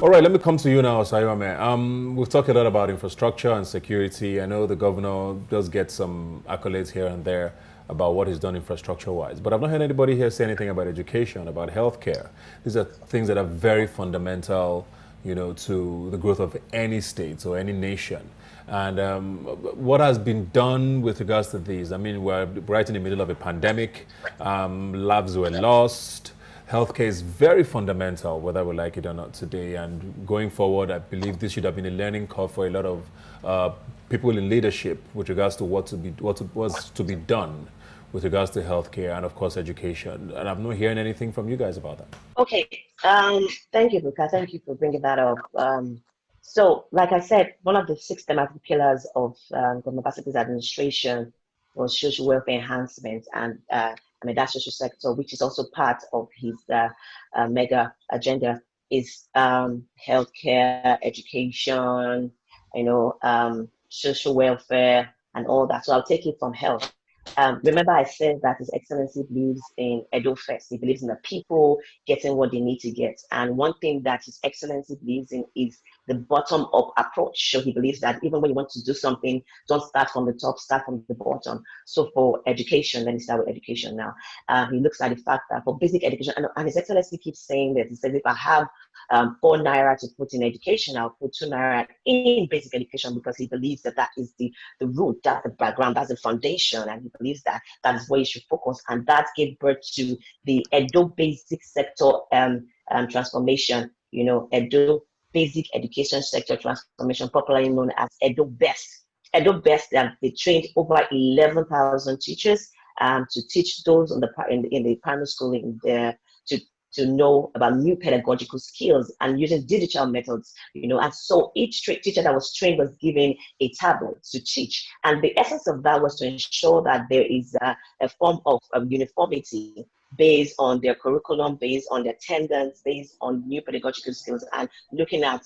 All right, let me come to you now, Sayome. We've talked a lot about infrastructure and security. I know the governor does get some accolades here and there about what he's done infrastructure-wise, but I've not heard anybody here say anything about education, about healthcare. These are things that are very fundamental, to the growth of any state or any nation. And what has been done with regards to these? I mean, we're right in the middle of a pandemic. Labs were lost. Healthcare is very fundamental, whether we like it or not today. And going forward, I believe this should have been a learning curve for a lot of people in leadership with regards to was to be done with regards to healthcare and, of course, education. And I'm not hearing anything from you guys about that. Okay. Thank you, Luca. Thank you for bringing that up. So, like I said, one of the six thematic pillars of Governor Bassett's administration was social welfare enhancement, and that social sector, which is also part of his mega agenda, is healthcare, education, social welfare, and all that. So I'll take it from health. Remember, I said that His Excellency believes in Edo first. He believes in the people getting what they need to get. And one thing that His Excellency believes in is the bottom-up approach. So he believes that even when you want to do something, don't start from the top, start from the bottom. So for education, let me start with education now. He looks at the fact that for basic education, and His Excellency keeps saying that, he says, if I have 4 naira to put in education, I'll put 2 naira in basic education, because he believes that that is the root, that's the background, that's the foundation, and he believes that that is where you should focus. And that gave birth to the Edo basic sector transformation, Edo basic education sector transformation, popularly known as Edo Best. Edo Best, they trained over 11,000 teachers to teach those in the primary school to know about new pedagogical skills and using digital methods, and so each teacher that was trained was given a tablet to teach. And the essence of that was to ensure that there is a form of uniformity based on their curriculum, based on their attendance, based on new pedagogical skills, and looking at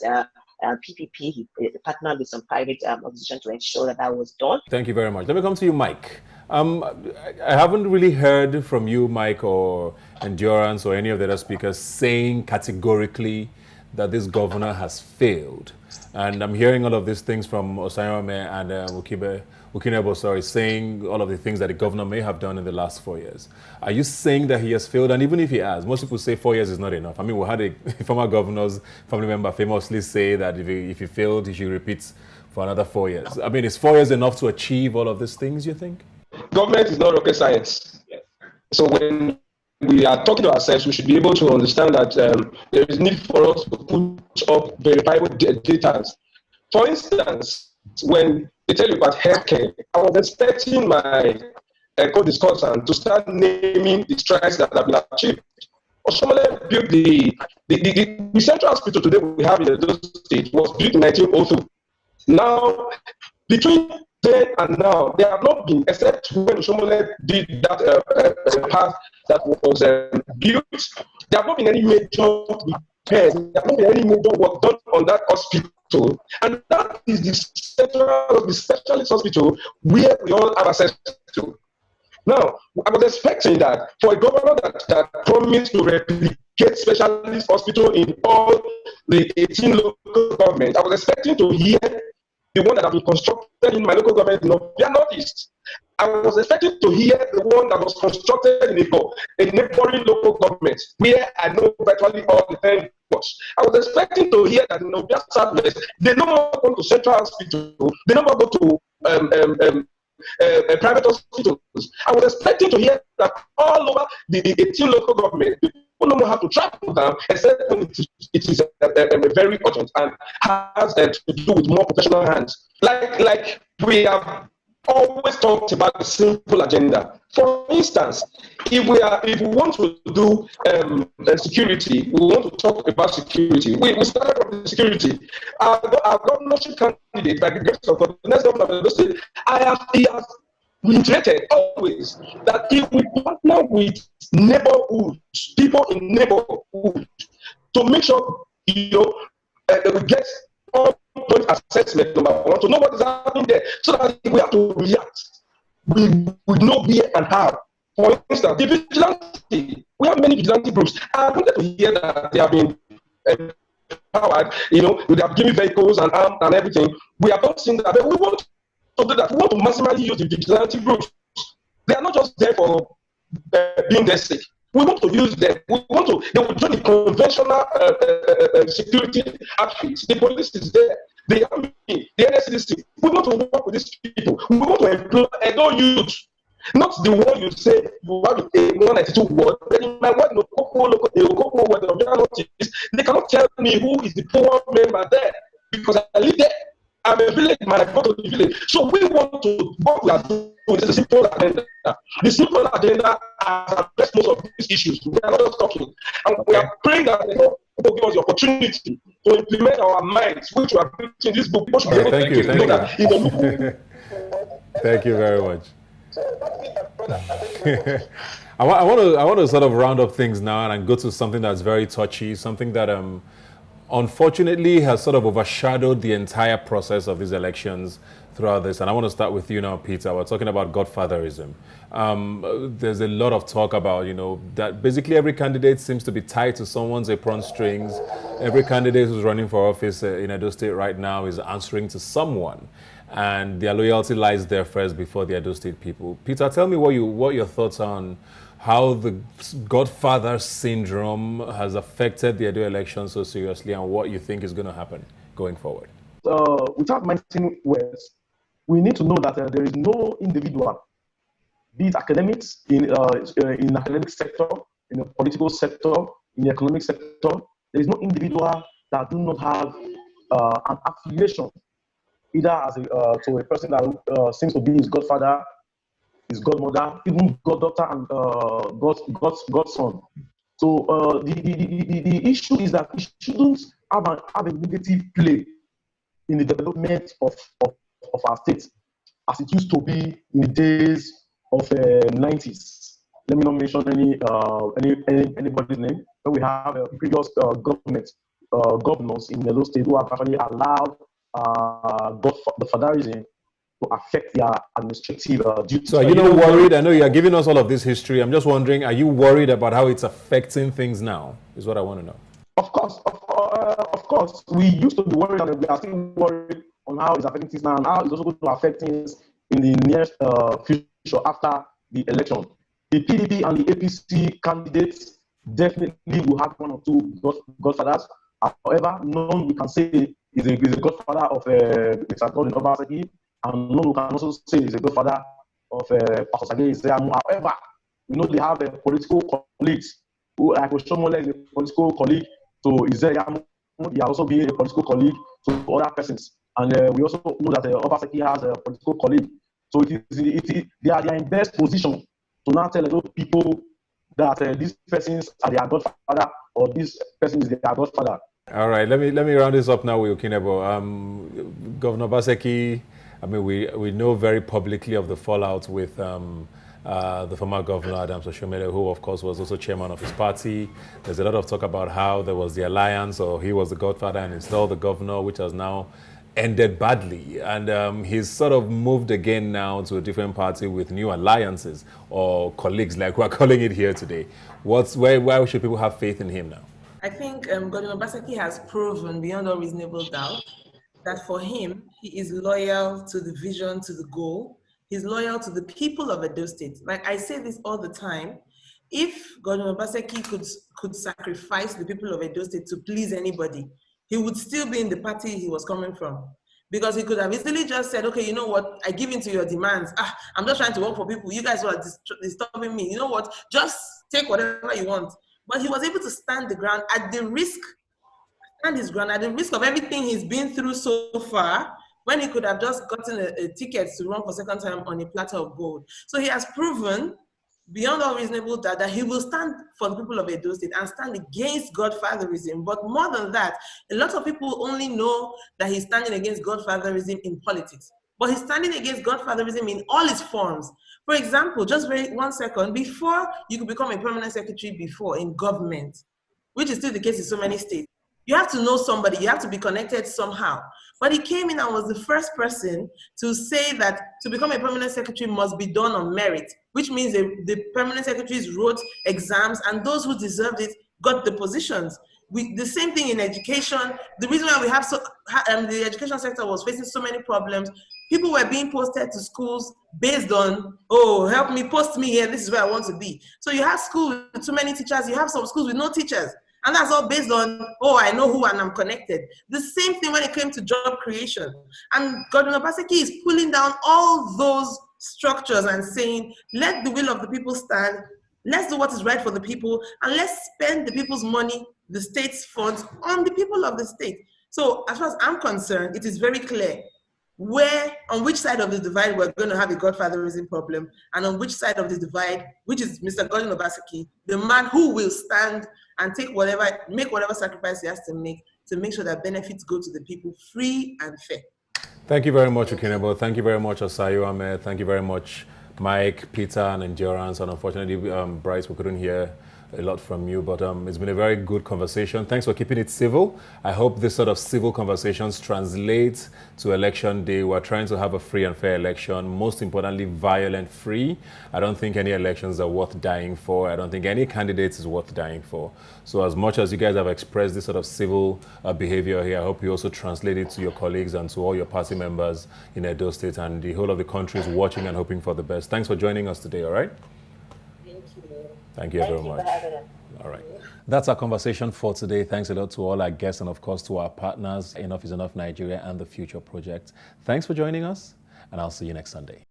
PPP, he partnered with some private organizations to ensure that that was done. Thank you very much. Let me come to you, Mike. I haven't really heard from you, Mike, or Endurance, or any of the other speakers saying categorically that this governor has failed. And I'm hearing all of these things from Osayome and Ukinebo, saying all of the things that the governor may have done in the last 4 years. Are you saying that he has failed? And even if he has, most people say 4 years is not enough. I mean, we had a former governor's family member famously say that if he failed, he should repeat for another 4 years. I mean, is 4 years enough to achieve all of these things, you think? Government is not rocket science. So when we are talking to ourselves, we should be able to understand that there is need for us to put up verifiable data. For instance, when they tell you about healthcare, I was expecting my co-discussant to start naming the strides that have been achieved. Oshiomhole built the central hospital today we have in the state was built in 1902. Now, between then and now, there have not been, except when Oshiomhole did that path that was built, there have not been any major repairs, there have not been any major work done on that hospital. And that is the central, the specialist hospital where we all have access to. Now, I was expecting that for a governor that promised to replicate specialist hospital in all the 18 local governments, I was expecting to hear the one that has been constructed in my local government in Northern Northeast. I was expecting to hear the one that was constructed in a neighboring local government, where I know virtually all the time was. I was expecting to hear that in Obia Southwest, they no more go to central hospital, they no more go to private hospitals. I was expecting to hear that all over the 18 local government, people don't have to travel down, except when it is very urgent and has to do with more professional hands. Like we have always talked about a simple agenda. For instance, if we want to do security, we want to talk about security. We started with security. Our governorship candidate, by the grace of God, the next governor of the state, he has reiterated always that if we partner with neighborhoods, people in neighborhoods, to make sure we get on-point assessment, number one, to know what is happening there, so that if we have to react, we know where and how. For instance, the vigilante, we have many vigilante groups. I wanted to hear that they have been empowered, with their given vehicles and arms and everything. We have not seen that, but we want to do that. We want to maximally use the vigilante groups. They are not just there for being there sick. We want to use them. They will join the conventional security outfits. The police is there. The army, the NSCDC. We want to work with these people. We want to employ adult youth. Not the one you say, you have a 192 word, but in my word, they cannot tell me who is the poor member there because I live there. I'm a village man, I go to the village. So we want to, what we are doing is a simple agenda. The simple agenda has addressed most of these issues. We are not just talking. And we are praying that people give us the opportunity to implement our minds, which we are in this book. People should be able Thank you. Thank you very much. I want to sort of round up things now and go to something that's very touchy, something that unfortunately has sort of overshadowed the entire process of these elections throughout this. And I want to start with you now, Peter. We're talking about godfatherism. There's a lot of talk about, that basically every candidate seems to be tied to someone's apron strings. Every candidate who's running for office in Edo State right now is answering to someone. And their loyalty lies there first before the Edo State people. Peter, tell me what your thoughts are on how the godfather syndrome has affected the Edo election so seriously and what you think is going to happen going forward. Without mentioning words, we need to know that there is no individual, be it academics, in academic sector, in the political sector, in the economic sector, there is no individual that do not have an affiliation either as to a person that seems to be his godfather, his godmother, even goddaughter and godson. So the issue is that it shouldn't have a negative play in the development of our state as it used to be in the days of the 90s. Let me not mention anybody's name, but we have previous governors in the state who have actually allowed the fatherism to affect their administrative duties. So are you not worried? I know you are giving us all of this history. I'm just wondering, are you worried about how it's affecting things now? Is what I want to know. Of course. We used to be worried and we are still worried on how it's affecting things now and how it's also going to affect things in the nearest future after the election. The PDP and the APC candidates definitely will have one or two godfathers. However, none we can say is a godfather of Mr. Godwin Obaseki, and none we can also say is a godfather of Pastor Sage Iseamu. However, we know they have political colleagues who, like Oshomole is a political colleague to Iseamu. He has also been a political colleague to other persons. And we also know that Obaseki has a political colleague. So they are in best position to now tell those people that these persons are their godfather or this person is their godfather. All right, let me round this up now with Okinebo. Governor Obaseki, I mean, we know very publicly of the fallout with the former governor, Adams Oshomole, who of course was also chairman of his party. There's a lot of talk about how there was the alliance, or he was the godfather and installed the governor, which has now ended badly. And he's sort of moved again now to a different party with new alliances or colleagues, like we're calling it here today. Why should people have faith in him now? I think Godwin Obaseki has proven beyond all reasonable doubt that for him, he is loyal to the vision, to the goal. He's loyal to the people of Edo State. Like I say this all the time, if Godwin Obaseki could sacrifice the people of Edo State to please anybody, he would still be in the party he was coming from. Because he could have easily just said, okay, you know what, I give in to your demands. I'm just trying to work for people. You guys are disturbing me. You know what, just take whatever you want. But he was able to stand the ground at the risk of everything he's been through so far, when he could have just gotten a ticket to run for second time on a platter of gold. So he has proven beyond all reasonable doubt that he will stand for the people of Edo State and stand against godfatherism. But more than that, a lot of people only know that he's standing against godfatherism in politics. But he's standing against godfatherism in all its forms. For example, just wait 1 second, before you could become a permanent secretary in government, which is still the case in so many states, you have to know somebody, you have to be connected somehow. But he came in and was the first person to say that to become a permanent secretary must be done on merit, which means the permanent secretaries wrote exams and those who deserved it got the positions. The same thing in education. The reason why we have the education sector was facing so many problems. People were being posted to schools based on, oh, help me, post me here, this is where I want to be. So you have schools with too many teachers, you have some schools with no teachers. And that's all based on, oh, I know who and I'm connected. The same thing when it came to job creation. And Governor Obaseki is pulling down all those structures and saying, let the will of the people stand, let's do what is right for the people, and let's spend the people's money, the state's funds, on the people of the state. So as far as I'm concerned, it is very clear on which side of the divide we're going to have a godfatherism problem, and on which side of the divide, which is Mr. Gordon Obaseki, the man who will stand and make whatever sacrifice he has to make sure that benefits go to the people free and fair. Thank you very much, Okinebo. Thank you very much, Osayo Ahmed. Thank you very much, Mike, Peter, and Endurance. And unfortunately, Bryce, we couldn't hear a lot from you, but it's been a very good conversation. Thanks for keeping it civil. I hope this sort of civil conversations translate to election day. We're trying to have a free and fair election, most importantly, violent free. I don't think any elections are worth dying for. I don't think any candidate is worth dying for. So as much as you guys have expressed this sort of civil behavior here, I hope you also translate it to your colleagues and to all your party members in Edo State, and the whole of the country is watching and hoping for the best. Thanks for joining us today, all right? Thank you very much. All right. That's our conversation for today. Thanks a lot to all our guests and, of course, to our partners, Enough is Enough Nigeria and the Future Project. Thanks for joining us, and I'll see you next Sunday.